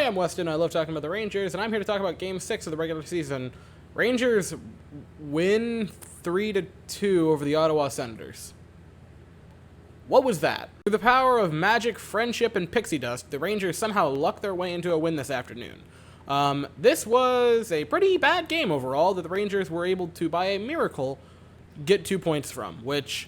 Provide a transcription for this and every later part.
I'm Weston. I love talking about the Rangers, and I'm here to talk about Game 6 of the regular season. Rangers win 3-2 over the Ottawa Senators. What was that? Through the power of magic, friendship, and pixie dust, the Rangers somehow lucked their way into a win this afternoon. This was a pretty bad game overall that the Rangers were able to, by a miracle, get 2 points from, which,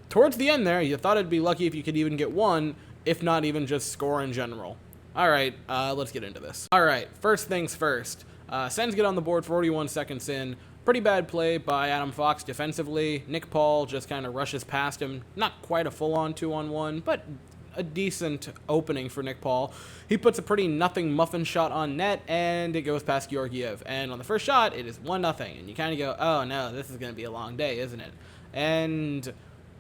towards the end there, you thought it'd be lucky if you could even get one, if not even just score in general. Alright, let's get into this. Alright, first things first. Sens get on the board 41 seconds in. Pretty bad play by Adam Fox defensively. Nick Paul just kind of rushes past him. Not quite a full-on 2-on-1, but a decent opening for Nick Paul. He puts a pretty nothing muffin shot on net, and it goes past Georgiev. And on the first shot, it is 1-0. And you kind of go, oh no, this is going to be a long day, isn't it? And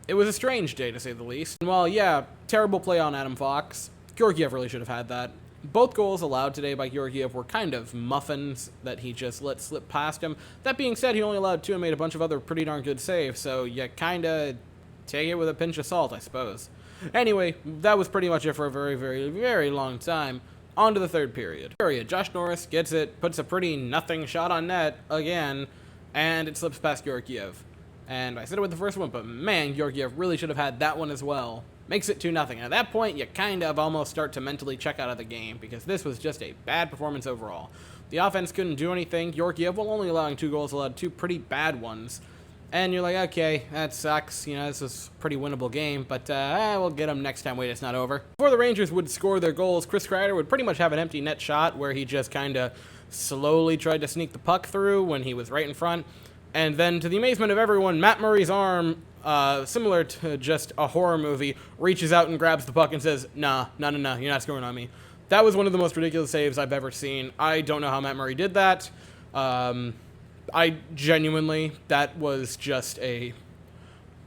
it was a strange day, to say the least. And while, yeah, terrible play on Adam Fox, Georgiev really should have had that. Both goals allowed today by Georgiev were kind of muffins that he just let slip past him. That being said, he only allowed 2 and made a bunch of other pretty darn good saves, so you kind of take it with a pinch of salt, I suppose. Anyway, that was pretty much it for a very, very, very long time. On to the third period. Josh Norris gets it, puts a pretty nothing shot on net again, and it slips past Georgiev. And I said it with the first one, but man, Georgiev really should have had that one as well. Makes it 2-0. And at that point, you kind of almost start to mentally check out of the game because this was just a bad performance overall. The offense couldn't do anything. Georgiev, while only allowing 2 goals, allowed 2 pretty bad ones. And you're like, okay, that sucks. You know, this is a pretty winnable game, but we'll get them next time. Wait, it's not over. Before the Rangers would score their goals, Chris Kreider would pretty much have an empty net shot where he just kind of slowly tried to sneak the puck through when he was right in front. And then, to the amazement of everyone, Matt Murray's arm, similar to just a horror movie, reaches out and grabs the puck and says, nah, you're not scoring on me. That was one of the most ridiculous saves I've ever seen. I don't know how Matt Murray did that. I genuinely, that was just a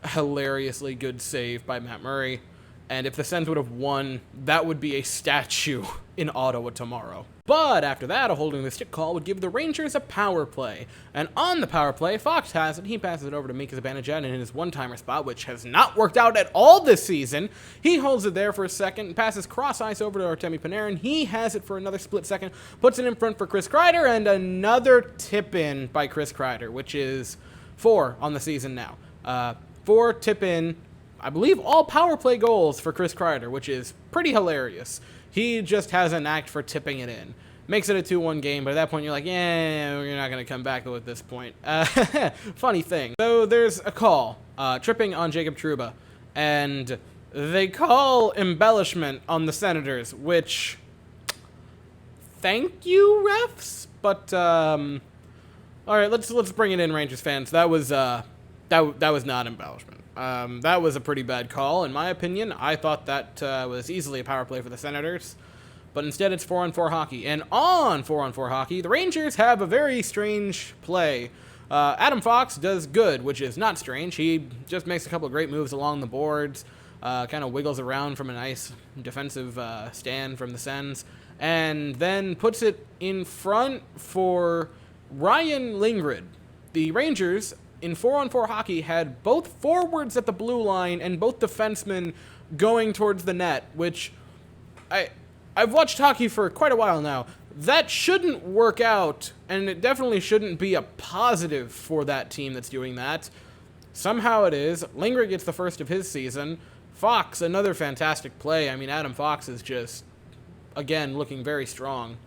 hilariously good save by Matt Murray. And if the Sens would have won, that would be a statue in Ottawa tomorrow. But after that, a holding the stick call would give the Rangers a power play. And on the power play, Fox has it. He passes it over to Mika Zibanejad in his one-timer spot, which has not worked out at all this season. He holds it there for a second and passes cross-ice over to Artemi Panarin. He has it for another split second, puts it in front for Chris Kreider, and another tip-in by Chris Kreider, which is 4 on the season now. 4 tip-in, I believe all power play goals for Chris Kreider, which is pretty hilarious. He just has a knack for tipping it in. Makes it a 2-1 game, but at that point you're like, yeah, you're not going to come back though at this point. Funny thing. So there's a call, tripping on Jacob Trouba, and they call embellishment on the Senators, which, thank you, refs, but, alright, let's bring it in, Rangers fans. That was not embellishment. That was a pretty bad call, in my opinion. I thought that was easily a power play for the Senators, but instead it's 4-on-4 hockey. And on 4-on-4 hockey, the Rangers have a very strange play. Adam Fox does good, which is not strange. He just makes a couple of great moves along the boards, kind of wiggles around from a nice defensive stand from the Sens, and then puts it in front for Ryan Lindgren. The Rangers in 4-on-4 hockey had both forwards at the blue line and both defensemen going towards the net, which I've watched hockey for quite a while now. That shouldn't work out, and it definitely shouldn't be a positive for that team that's doing that. Somehow it is. Lindgren gets the first of his season. Fox, another fantastic play. I mean, Adam Fox is just, again, looking very strong.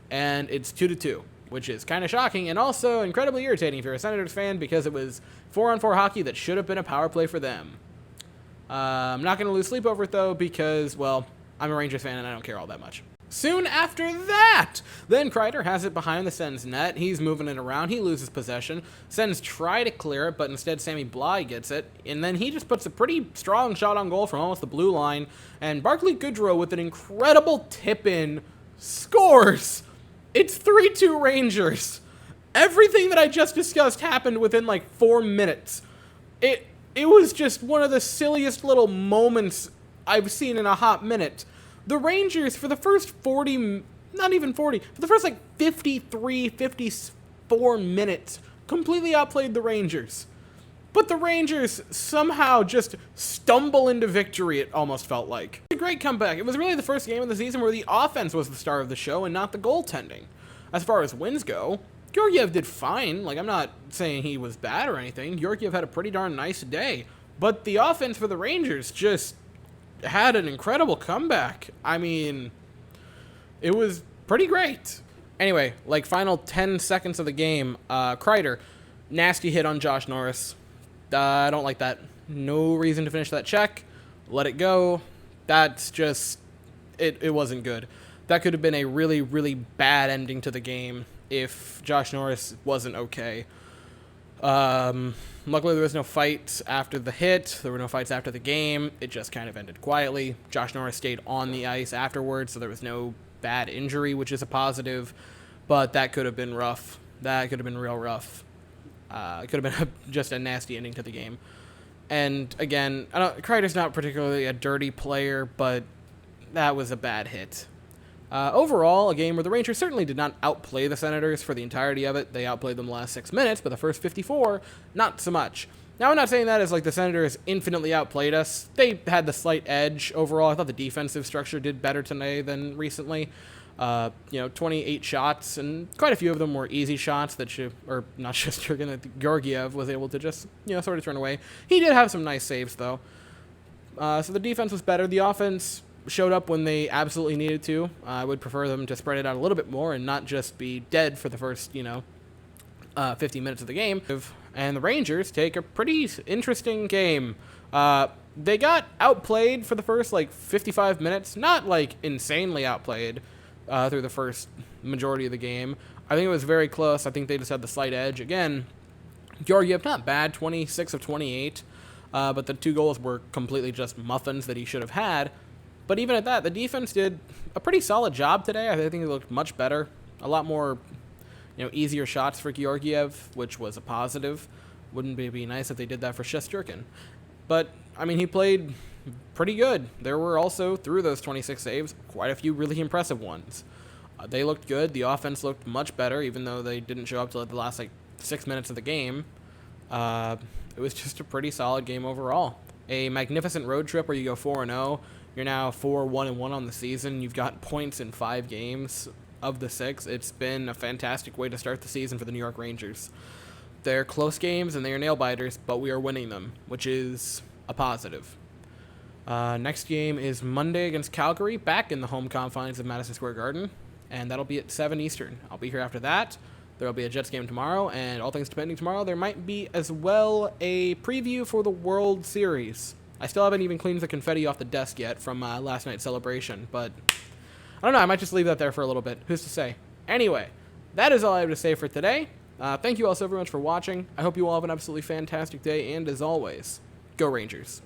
And it's 2-2. Which is kind of shocking and also incredibly irritating if you're a Senators fan because it was 4-on-4 hockey that should have been a power play for them. I'm not going to lose sleep over it, though, because, well, I'm a Rangers fan and I don't care all that much. Soon after that, then Kreider has it behind the Sens net. He's moving it around. He loses possession. Sens try to clear it, but instead Sammy Bly gets it. And then he just puts a pretty strong shot on goal from almost the blue line. And Barclay Goodrow, with an incredible tip-in, scores! It's 3-2 Rangers. Everything that I just discussed happened within like 4 minutes. It was just one of the silliest little moments I've seen in a hot minute. The Rangers, for the first 40, not even 40, for the first like 53, 54 minutes, completely outplayed the Rangers. But the Rangers somehow just stumble into victory, it almost felt like. great comeback. It was really the first game of the season where the offense was the star of the show and not the goaltending. As far as wins go, Georgiev did fine. Like, I'm not saying he was bad or anything. Georgiev had a pretty darn nice day. But the offense for the Rangers just had an incredible comeback. I mean, it was pretty great. Anyway, like, final 10 seconds of the game, Kreider, nasty hit on Josh Norris. I don't like that. No reason to finish that check. Let it go. That's just, it wasn't good. That could have been a really, really bad ending to the game if Josh Norris wasn't okay. Luckily, there was no fight after the hit. There were no fights after the game. It just kind of ended quietly. Josh Norris stayed on the ice afterwards, so there was no bad injury, which is a positive. But that could have been rough. That could have been real rough. It could have been just a nasty ending to the game. And again, Kreider's not particularly a dirty player, but that was a bad hit. Overall, a game where the Rangers certainly did not outplay the Senators for the entirety of it. They outplayed them the last 6 minutes, but the first 54, not so much. Now, I'm not saying that as like the Senators infinitely outplayed us. They had the slight edge overall. I thought the defensive structure did better today than recently. 28 shots, and quite a few of them were easy shots that not just Georgiev was able to just, sort of turn away. He did have some nice saves, though. So the defense was better. The offense showed up when they absolutely needed to. I would prefer them to spread it out a little bit more and not just be dead for the first, 50 minutes of the game. And the Rangers take a pretty interesting game. They got outplayed for the first, 55 minutes. Not, insanely outplayed through the first majority of the game. I think it was very close. I think they just had the slight edge. Again, Georgiev, not bad, 26 of 28. But the 2 goals were completely just muffins that he should have had. But even at that, the defense did a pretty solid job today. I think it looked much better. A lot more, easier shots for Georgiev, which was a positive. Wouldn't it be nice if they did that for Shesterkin? But, I mean, he played pretty good. There were also, through those 26 saves, quite a few really impressive ones. They looked good. The offense looked much better, even though they didn't show up till the last, 6 minutes of the game. It was just a pretty solid game overall. A magnificent road trip where you go 4-0. You're now 4-1-1 on the season. You've got points in 5 games of the 6. It's been a fantastic way to start the season for the New York Rangers. They're close games and they are nail-biters, but we are winning them, which is a positive. Next game is Monday against Calgary, back in the home confines of Madison Square Garden, and that'll be at 7 Eastern. I'll be here after that. There will be a Jets game tomorrow, and all things depending tomorrow, there might be as well a preview for the World Series. I still haven't even cleaned the confetti off the desk yet from last night's celebration, but I don't know, I might just leave that there for a little bit. Who's to say? Anyway, that is all I have to say for today. Thank you all so very much for watching. I hope you all have an absolutely fantastic day, and as always, go Rangers.